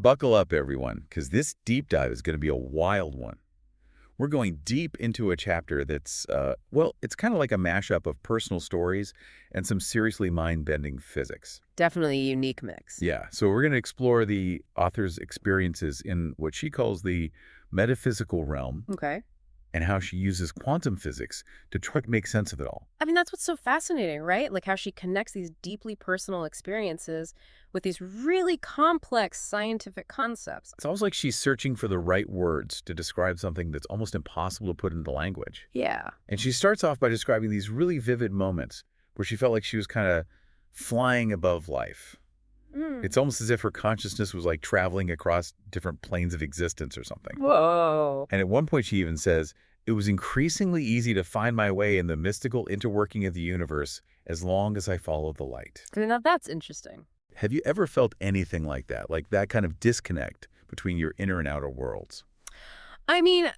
Buckle up, everyone, because this deep dive is going to be a wild one. We're going deep into a chapter that's, well, it's kind of like a mashup of personal stories and some seriously mind-bending physics. Definitely a unique mix. Yeah, so we're going to explore the author's experiences in what she calls the metaphysical realm Okay. and how she uses quantum physics to try to make sense of it all. I mean, that's what's so fascinating, right? Like how she connects these deeply personal experiences with these really complex scientific concepts. It's almost like she's searching for the right words to describe something that's almost impossible to put into language. Yeah. And she starts off by describing these really vivid moments where she felt like she was kind of flying above life. Mm. It's almost as if her consciousness was like traveling across different planes of existence or something. Whoa. And at one point she even says, "It was increasingly easy to find my way in the mystical interworking of the universe as long as I followed the light." I mean, now that's interesting. Have you ever felt anything like that kind of disconnect between your inner and outer worlds? I mean,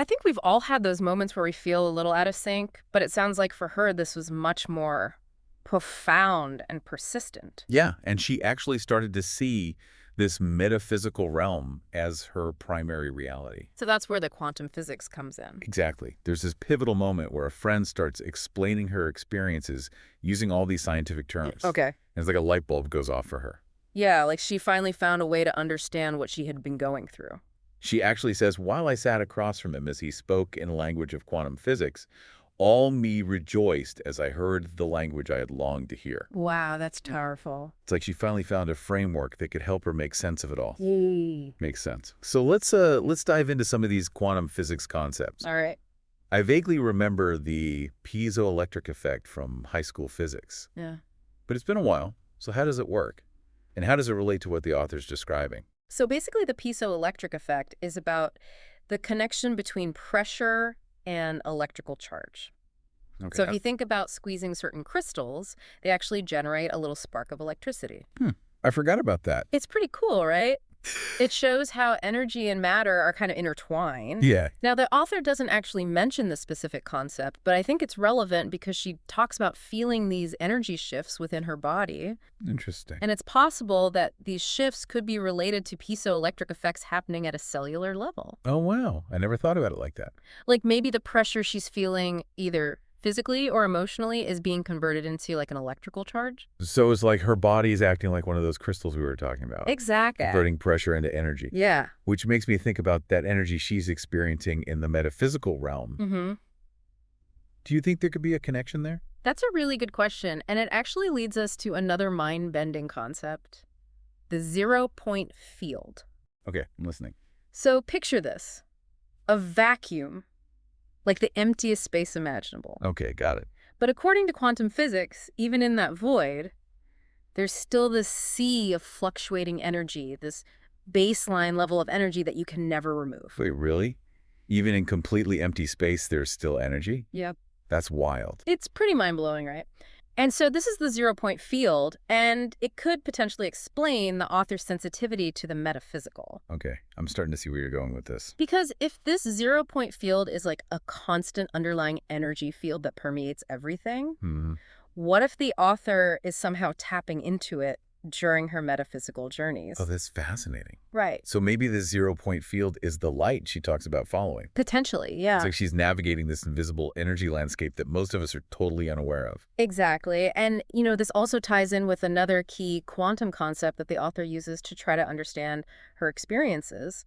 I think we've all had those moments where we feel a little out of sync, but it sounds like for her, this was much more profound and persistent. Yeah, and she actually started to see this metaphysical realm as her primary reality. So that's where the quantum physics comes in. Exactly. There's this pivotal moment where a friend starts explaining her experiences using all these scientific terms. Okay. And it's like a light bulb goes off for her. Yeah, like she finally found a way to understand what she had been going through. She actually says, "While I sat across from him as he spoke in language of quantum physics, all me rejoiced as I heard the language I had longed to hear." Wow, that's powerful. It's like she finally found a framework that could help her make sense of it all. Yay. Makes sense. So let's dive into some of these quantum physics concepts. All right. I vaguely remember the piezoelectric effect from high school physics, Yeah. but it's been a while. So how does it work? And how does it relate to what the author's describing? So basically, the piezoelectric effect is about the connection between pressure and electrical charge. Okay. So if you think about squeezing certain crystals, they actually generate a little spark of electricity. I forgot about that. It's pretty cool, right? It shows how energy and matter are kind of intertwined. Yeah. Now, the author doesn't actually mention the specific concept, but I think it's relevant because she talks about feeling these energy shifts within her body. Interesting. And it's possible that these shifts could be related to piezoelectric effects happening at a cellular level. Oh, wow. I never thought about it like that. Like maybe the pressure she's feeling either physically or emotionally is being converted into like an electrical charge. So it's like her body is acting like one of those crystals we were talking about. Exactly. Converting pressure into energy. Yeah. Which makes me think about that energy she's experiencing in the metaphysical realm. Mm-hmm. Do you think there could be a connection there? That's a really good question, and it actually leads us to another mind-bending concept, the zero-point field. Okay, I'm listening. So picture this, a vacuum, like the emptiest space imaginable. Okay, got it. But according to quantum physics, even in that void, there's still this sea of fluctuating energy, this baseline level of energy that you can never remove. Wait, really? Even in completely empty space, there's still energy? Yep. That's wild. It's pretty mind-blowing, right? And so this is the zero-point field, and it could potentially explain the author's sensitivity to the metaphysical. Okay, I'm starting to see where you're going with this. Because if this zero-point field is like a constant underlying energy field that permeates everything, Hmm. what if the author is somehow tapping into it during her metaphysical journeys? Oh, that's fascinating. Right. So maybe this zero-point field is the light she talks about following. Potentially, yeah. It's like she's navigating this invisible energy landscape that most of us are totally unaware of. Exactly. And, this also ties in with another key quantum concept that the author uses to try to understand her experiences.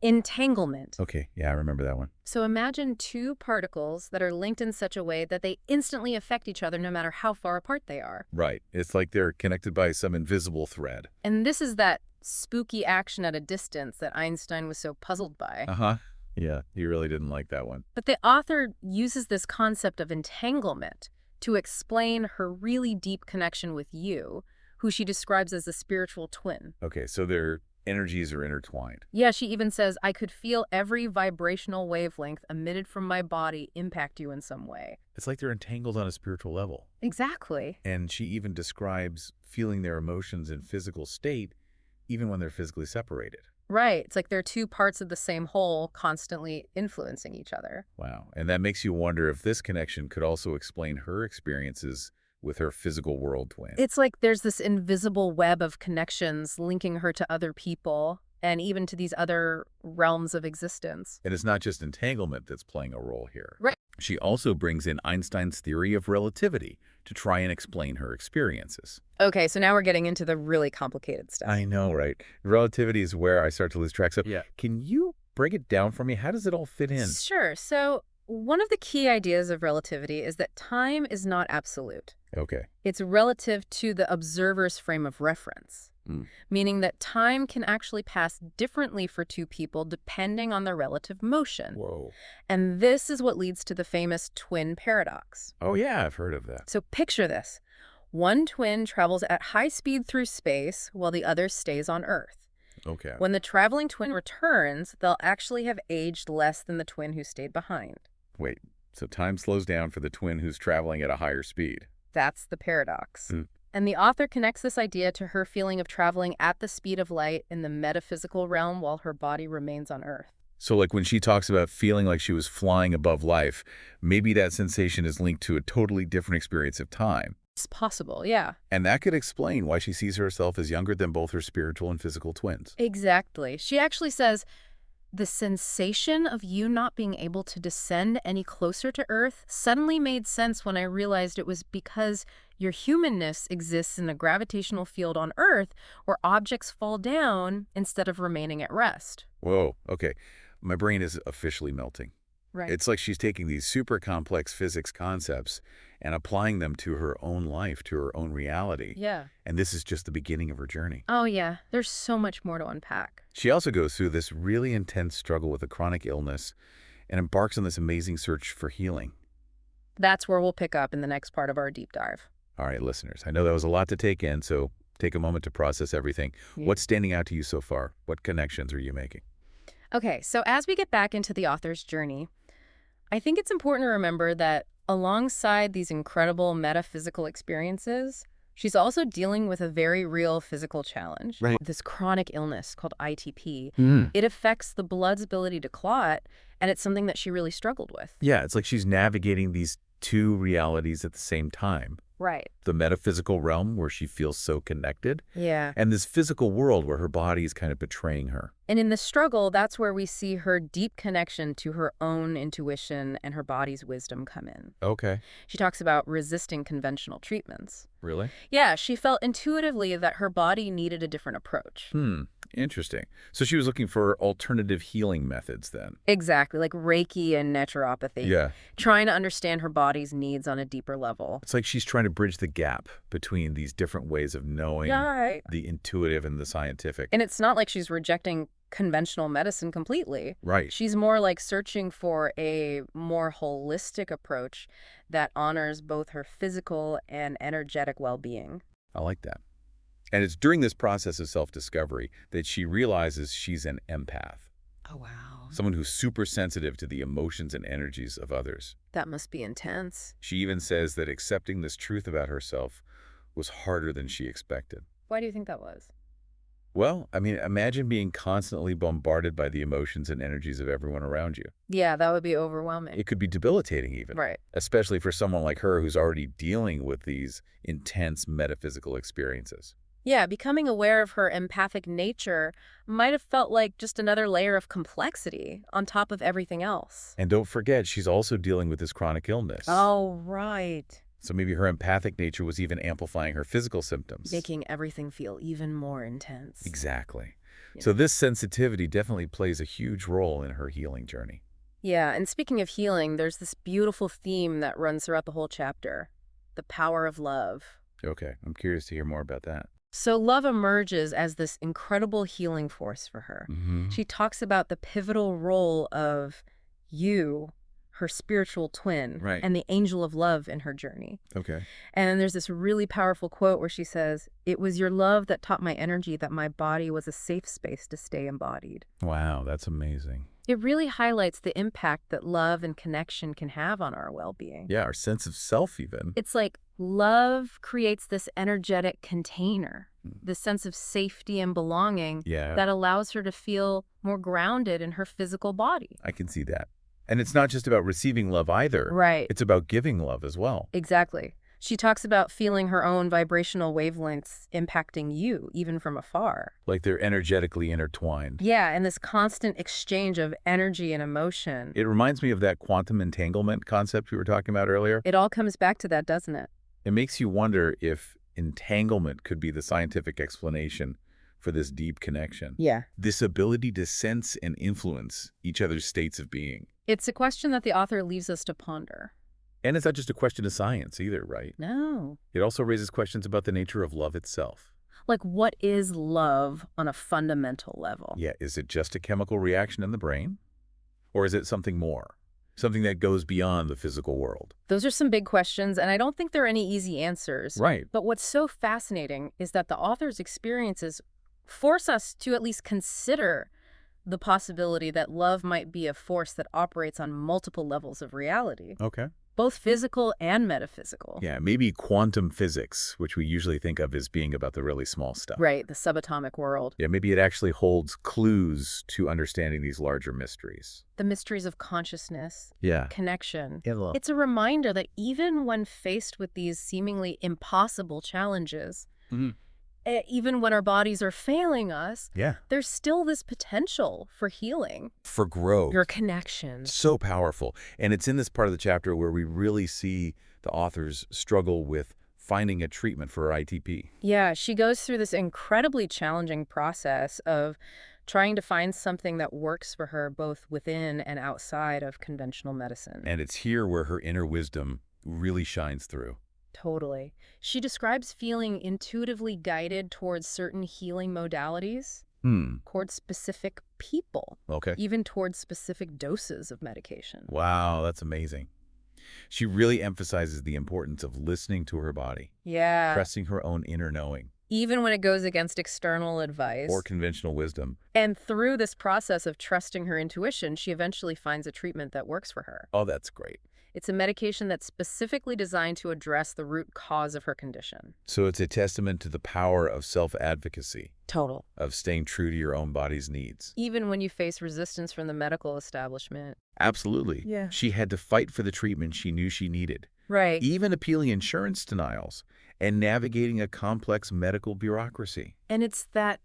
Entanglement. Okay, yeah, I remember that one. So imagine two particles that are linked in such a way that they instantly affect each other no matter how far apart they are. Right. It's like they're connected by some invisible thread. And this is that spooky action at a distance that Einstein was so puzzled by. Uh-huh. Yeah, he really didn't like that one. But the author uses this concept of entanglement to explain her really deep connection with you, who she describes as a spiritual twin. Okay, so their energies are intertwined. Yeah, she even says, I could feel every vibrational wavelength emitted from my body impact you in some way. It's like they're entangled on a spiritual level. Exactly. And she even describes feeling their emotions in physical state even when they're physically separated. Right. It's like they're two parts of the same whole constantly influencing each other. Wow. And that makes you wonder if this connection could also explain her experiences with her physical world twin. It's like there's this invisible web of connections linking her to other people and even to these other realms of existence. And it's not just entanglement that's playing a role here. Right. She also brings in Einstein's theory of relativity to try and explain her experiences. Okay, so now we're getting into the really complicated stuff. I know, right? Relativity is where I start to lose track. So can you break it down for me? How does it all fit in? Sure. So one of the key ideas of relativity is that time is not absolute. Okay. It's relative to the observer's frame of reference, meaning that time can actually pass differently for two people depending on their relative motion. Whoa. And this is what leads to the famous twin paradox. Oh, yeah, I've heard of that. So picture this. One twin travels at high speed through space while the other stays on Earth. Okay. When the traveling twin returns, they'll actually have aged less than the twin who stayed behind. Wait, so time slows down for the twin who's traveling at a higher speed. That's the paradox. Hmm. And the author connects this idea to her feeling of traveling at the speed of light in the metaphysical realm while her body remains on Earth. So like when she talks about feeling like she was flying above life, maybe that sensation is linked to a totally different experience of time. It's possible, yeah. And that could explain why she sees herself as younger than both her spiritual and physical twins. Exactly. She actually says, the sensation of you not being able to descend any closer to Earth suddenly made sense when I realized it was because your humanness exists in a gravitational field on Earth where objects fall down instead of remaining at rest. Whoa, okay. My brain is officially melting. Right. It's like she's taking these super complex physics concepts and applying them to her own life, to her own reality. Yeah. And this is just the beginning of her journey. Oh, yeah. There's so much more to unpack. She also goes through this really intense struggle with a chronic illness and embarks on this amazing search for healing. That's where we'll pick up in the next part of our deep dive. All right, listeners, I know that was a lot to take in, so take a moment to process everything. Yeah. What's standing out to you so far? What connections are you making? Okay, so as we get back into the author's journey, I think it's important to remember that alongside these incredible metaphysical experiences, she's also dealing with a very real physical challenge. Right. This chronic illness called ITP. Mm. It affects the blood's ability to clot, and it's something that she really struggled with. Yeah, it's like she's navigating these two realities at the same time. Right. The metaphysical realm where she feels so connected, Yeah. and this physical world where her body is kind of betraying her. And in the struggle, that's where we see her deep connection to her own intuition and her body's wisdom come in. Okay. She talks about resisting conventional treatments. Really? Yeah, she felt intuitively that her body needed a different approach. Interesting. So she was looking for alternative healing methods then. Exactly, like Reiki and naturopathy. Yeah. Trying to understand her body's needs on a deeper level. It's like she's trying to bridge the gap between these different ways of knowing Right. the intuitive and the scientific. And it's not like she's rejecting conventional medicine completely. Right. She's more like searching for a more holistic approach that honors both her physical and energetic well-being. I like that. And it's during this process of self-discovery that she realizes she's an empath. Oh, wow. Someone who's super sensitive to the emotions and energies of others. That must be intense. She even says that accepting this truth about herself was harder than she expected. Why do you think that was? Well, I mean, imagine being constantly bombarded by the emotions and energies of everyone around you. Yeah, that would be overwhelming. It could be debilitating even. Right. Especially for someone like her who's already dealing with these intense metaphysical experiences. Yeah, becoming aware of her empathic nature might have felt like just another layer of complexity on top of everything else. And don't forget, she's also dealing with this chronic illness. Oh, right. So maybe her empathic nature was even amplifying her physical symptoms. Making everything feel even more intense. Exactly. Yeah. So this sensitivity definitely plays a huge role in her healing journey. Yeah, and speaking of healing, there's this beautiful theme that runs throughout the whole chapter. The power of love. Okay, I'm curious to hear more about that. So love emerges as this incredible healing force for her. Mm-hmm. She talks about the pivotal role of you, her spiritual twin, Right. and the angel of love in her journey. Okay. And then there's this really powerful quote where she says, "It was your love that taught my energy that my body was a safe space to stay embodied." Wow, that's amazing. It really highlights the impact that love and connection can have on our well-being. Yeah, our sense of self even. It's like love creates this energetic container, this sense of safety and belonging Yeah, that allows her to feel more grounded in her physical body. I can see that. And it's not just about receiving love either. Right. It's about giving love as well. Exactly. She talks about feeling her own vibrational wavelengths impacting you, even from afar. Like they're energetically intertwined. Yeah, and this constant exchange of energy and emotion. It reminds me of that quantum entanglement concept we were talking about earlier. It all comes back to that, doesn't it? It makes you wonder if entanglement could be the scientific explanation for this deep connection. Yeah. This ability to sense and influence each other's states of being. It's a question that the author leaves us to ponder. And it's not just a question of science either, right? No. It also raises questions about the nature of love itself. Like, what is love on a fundamental level? Yeah, is it just a chemical reaction in the brain? Or is it something more? Something that goes beyond the physical world? Those are some big questions, and I don't think there are any easy answers. Right. But what's so fascinating is that the author's experiences force us to at least consider the possibility that love might be a force that operates on multiple levels of reality, Okay. both physical and metaphysical. Yeah, maybe quantum physics, which we usually think of as being about the really small stuff. Right, the subatomic world. Yeah, maybe it actually holds clues to understanding these larger mysteries. The mysteries of consciousness, Yeah. connection. Yeah. It's a reminder that even when faced with these seemingly impossible challenges, Mhm. even when our bodies are failing us, Yeah. there's still this potential for healing. For growth. Your connections. So powerful. And it's in this part of the chapter where we really see the authors struggle with finding a treatment for ITP. Yeah, she goes through this incredibly challenging process of trying to find something that works for her both within and outside of conventional medicine. And it's here where her inner wisdom really shines through. Totally. She describes feeling intuitively guided towards certain healing modalities, towards specific people, Okay. even towards specific doses of medication. Wow, that's amazing. She really emphasizes the importance of listening to her body, Yeah. trusting her own inner knowing, Even when it goes against external advice. or conventional wisdom. And through this process of trusting her intuition, she eventually finds a treatment that works for her. Oh, that's great. It's a medication that's specifically designed to address the root cause of her condition. So it's a testament to the power of self-advocacy, Total. of staying true to your own body's needs. Even when you face resistance from the medical establishment. Absolutely. Yeah. She had to fight for the treatment she knew she needed, Right. even appealing insurance denials and navigating a complex medical bureaucracy. And it's that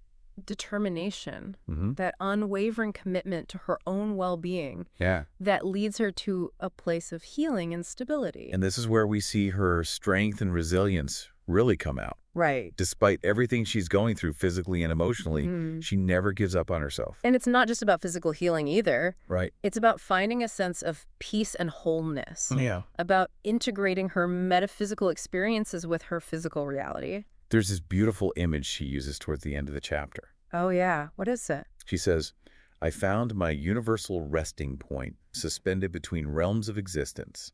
determination, that unwavering commitment to her own well-being Yeah. that leads her to a place of healing and stability. And this is where we see her strength and resilience really come out. Right. Despite everything she's going through physically and emotionally, she never gives up on herself. And it's not just about physical healing either. Right. It's about finding a sense of peace and wholeness. Yeah. About integrating her metaphysical experiences with her physical reality. There's this beautiful image she uses towards the end of the chapter. Oh, yeah. What is it? She says, I found my universal resting point suspended between realms of existence.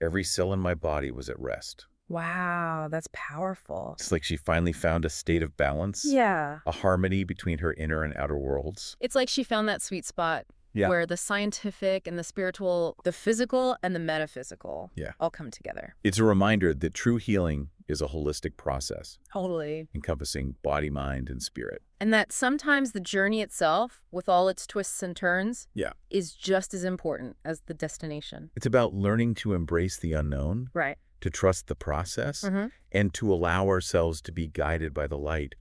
Every cell in my body was at rest. Wow, that's powerful. It's like she finally found a state of balance, Yeah. a harmony between her inner and outer worlds. It's like she found that sweet spot Yeah. where the scientific and the spiritual, the physical and the metaphysical all come together. It's a reminder that true healing is a holistic process, Totally. encompassing body, mind, and spirit. And that sometimes the journey itself, with all its twists and turns, is just as important as the destination. It's about learning to embrace the unknown, Right. to trust the process, and to allow ourselves to be guided by the light,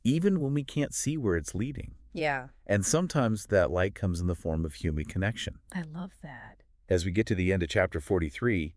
even when we can't see where it's leading. Yeah. And sometimes that light comes in the form of human connection. I love that. As we get to the end of chapter 43,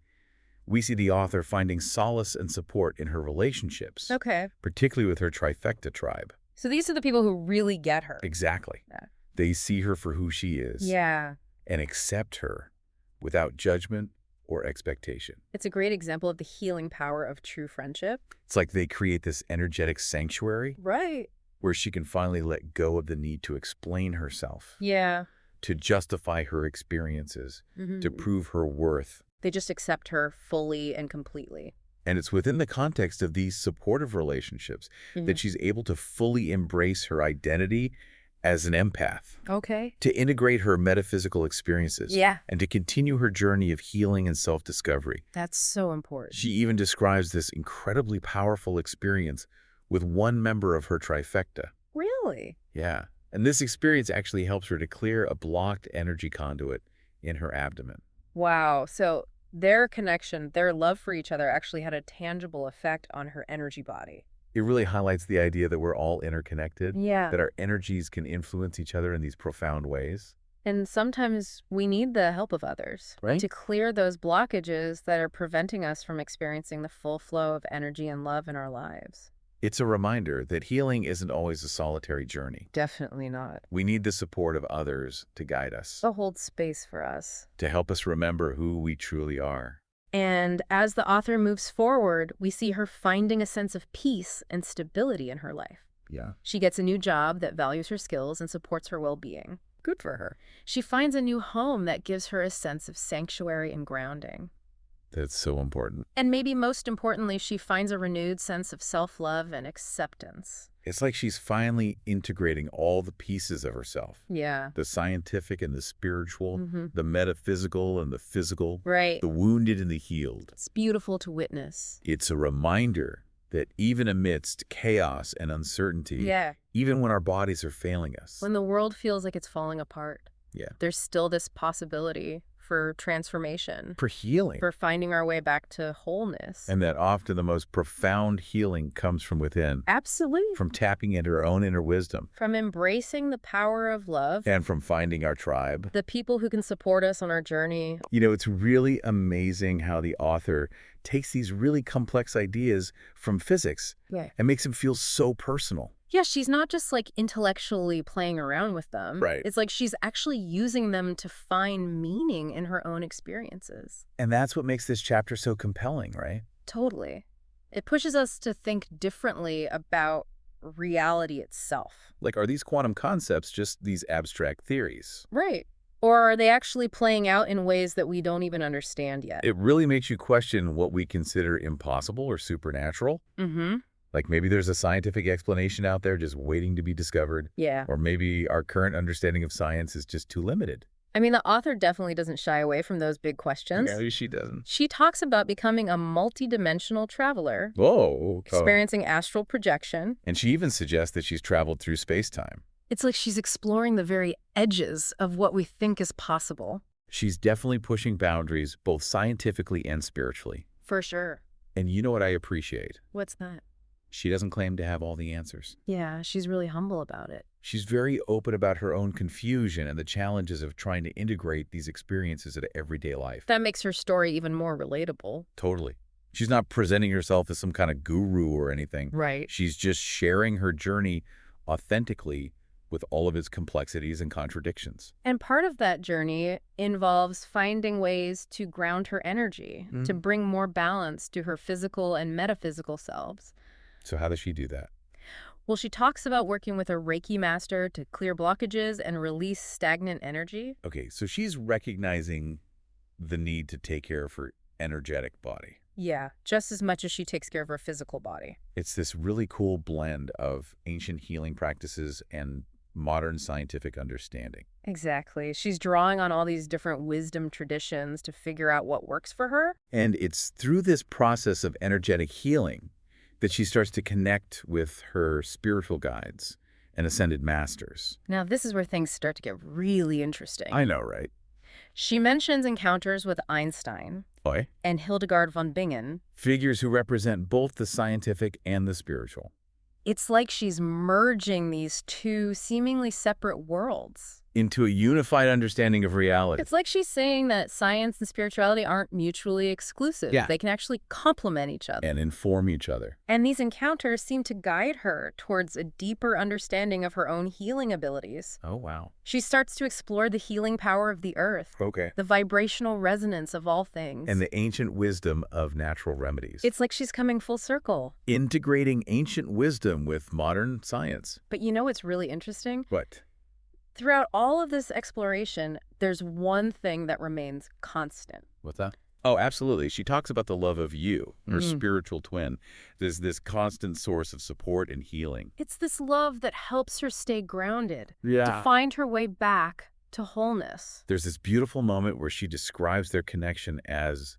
we see the author finding solace and support in her relationships, Okay. particularly with her trifecta tribe. So these are the people who really get her. Exactly. Yeah. They see her for who she is Yeah. and accept her without judgment or expectation. It's a great example of the healing power of true friendship. It's like they create this energetic sanctuary Right. where she can finally let go of the need to explain herself, Yeah. to justify her experiences, to prove her worth. They just accept her fully and completely. And it's within the context of these supportive relationships that she's able to fully embrace her identity as an empath, Okay. to integrate her metaphysical experiences, Yeah. and to continue her journey of healing and self-discovery. That's so important. She even describes this incredibly powerful experience with one member of her trifecta. Really? Yeah. And this experience actually helps her to clear a blocked energy conduit in her abdomen. Wow. So Their connection, their love for each other actually had a tangible effect on her energy body. It really highlights the idea that we're all interconnected, Yeah. that our energies can influence each other in these profound ways. And sometimes we need the help of others Right? to clear those blockages that are preventing us from experiencing the full flow of energy and love in our lives. It's a reminder that healing isn't always a solitary journey. Definitely not. We need the support of others to guide us, To hold space for us. to help us remember who we truly are. And as the author moves forward, we see her finding a sense of peace and stability in her life. Yeah. She gets a new job that values her skills and supports her well-being. Good for her. She finds a new home that gives her a sense of sanctuary and grounding. That's so important. And maybe most importantly, she finds a renewed sense of self-love and acceptance. It's like she's finally integrating all the pieces of herself. Yeah. The scientific and the spiritual, Mm-hmm. the metaphysical and the physical, Right. the wounded and the healed. It's beautiful to witness. It's a reminder that even amidst chaos and uncertainty, Yeah. even when our bodies are failing us, When the world feels like it's falling apart, yeah, there's still this possibility for transformation, for healing. for finding our way back to wholeness. And that often the most profound healing comes from within, Absolutely. from tapping into our own inner wisdom, From embracing the power of love, and from finding our tribe. the people who can support us on our journey. You know, it's really amazing how the author takes these really complex ideas from physics Yeah. and makes them feel so personal. Yeah, she's not just like intellectually playing around with them. Right. It's like she's actually using them to find meaning in her own experiences. And that's what makes this chapter so compelling, right? Totally. It pushes us to think differently about reality itself. Like, are these quantum concepts just these abstract theories? Right. Or are they actually playing out in ways that we don't even understand yet? It really makes you question what we consider impossible or supernatural. Mm-hmm. Like maybe there's a scientific explanation out there just waiting to be discovered. Yeah. Or maybe our current understanding of science is just too limited. I mean, the author definitely doesn't shy away from those big questions. Yeah, she doesn't. She talks about becoming a multidimensional traveler, Whoa. experiencing astral projection. And she even suggests that she's traveled through space-time. It's like she's exploring the very edges of what we think is possible. She's definitely pushing boundaries, both scientifically and spiritually. For sure. And you know what I appreciate? What's that? She doesn't claim to have all the answers. Yeah, she's really humble about it. She's very open about her own confusion and the challenges of trying to integrate these experiences into everyday life. That makes her story even more relatable. Totally. She's not presenting herself as some kind of guru or anything. Right. She's just sharing her journey authentically with all of its complexities and contradictions. And part of that journey involves finding ways to ground her energy, to bring more balance to her physical and metaphysical selves. So how does she do that? Well, she talks about working with a Reiki master to clear blockages and release stagnant energy. Okay, so she's recognizing the need to take care of her energetic body. Yeah, just as much as she takes care of her physical body. It's this really cool blend of ancient healing practices and modern scientific understanding. Exactly. She's drawing on all these different wisdom traditions to figure out what works for her. And it's through this process of energetic healing that she starts to connect with her spiritual guides and ascended masters. Now, this is where things start to get really interesting. I know, right? She mentions encounters with Einstein Oi. and Hildegard von Bingen. Figures who represent both the scientific and the spiritual. It's like she's merging these two seemingly separate worlds. Into a unified understanding of reality. It's like she's saying that science and spirituality aren't mutually exclusive. Yeah. They can actually complement each other. And inform each other. And these encounters seem to guide her towards a deeper understanding of her own healing abilities. Oh, wow. She starts to explore the healing power of the earth, Okay. the vibrational resonance of all things. And the ancient wisdom of natural remedies. It's like she's coming full circle. Integrating ancient wisdom with modern science. But you know what's really interesting? What? Throughout all of this exploration, there's one thing that remains constant. What's that? Oh, absolutely. She talks about the love of you, her spiritual twin. There's this constant source of support and healing. It's this love that helps her stay grounded, to Yeah. find her way back to wholeness. There's this beautiful moment where she describes their connection as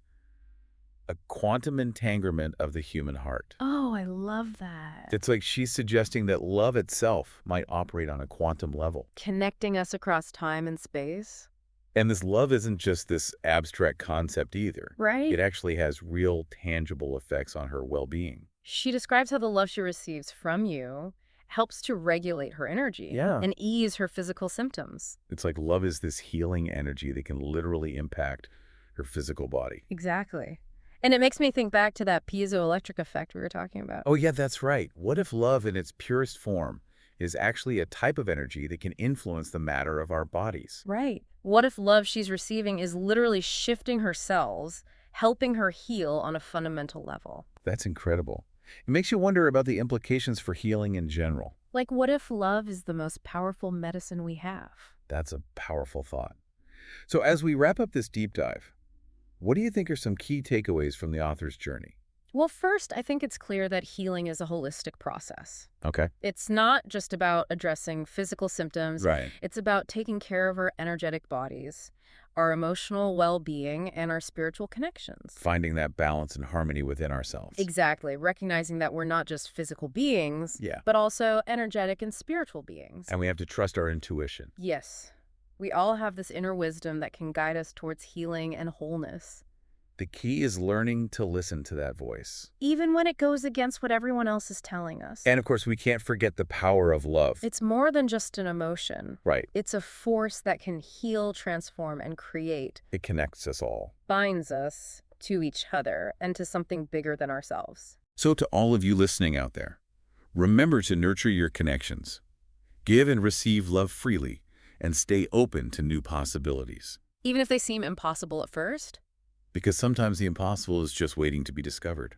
a quantum entanglement of the human heart. Oh, I love that. It's like she's suggesting that love itself might operate on a quantum level. Connecting us across time and space. And this love isn't just this abstract concept either. It Right? actually has real, tangible effects on her well-being. She describes how the love she receives from you helps to regulate her energy Yeah. and ease her physical symptoms. It's like love is this healing energy that can literally impact her physical body. Exactly. And it makes me think back to that piezoelectric effect we were talking about. Oh, yeah, that's right. What if love in its purest form is actually a type of energy that can influence the matter of our bodies? Right. What if love she's receiving is literally shifting her cells, helping her heal on a fundamental level? That's incredible. It makes you wonder about the implications for healing in general. Like, what if love is the most powerful medicine we have? That's a powerful thought. So as we wrap up this deep dive, what do you think are some key takeaways from the author's journey? Well, first, I think it's clear that healing is a holistic process. Okay. It's not just about addressing physical symptoms, Right. it's about taking care of our energetic bodies, our emotional well being, and our spiritual connections. Finding that balance and harmony within ourselves. Exactly, recognizing that we're not just physical beings, Yeah. but also energetic and spiritual beings. And we have to trust our intuition. Yes, we all have this inner wisdom that can guide us towards healing and wholeness, The key is learning to listen to that voice. even when it goes against what everyone else is telling us. And of course, we can't forget the power of love. It's more than just an emotion. Right. It's a force that can heal, transform, and create, It connects us all. binds us to each other and to something bigger than ourselves. So to all of you listening out there, remember to nurture your connections. Give and receive love freely and stay open to new possibilities. Even if they seem impossible at first? Because sometimes the impossible is just waiting to be discovered.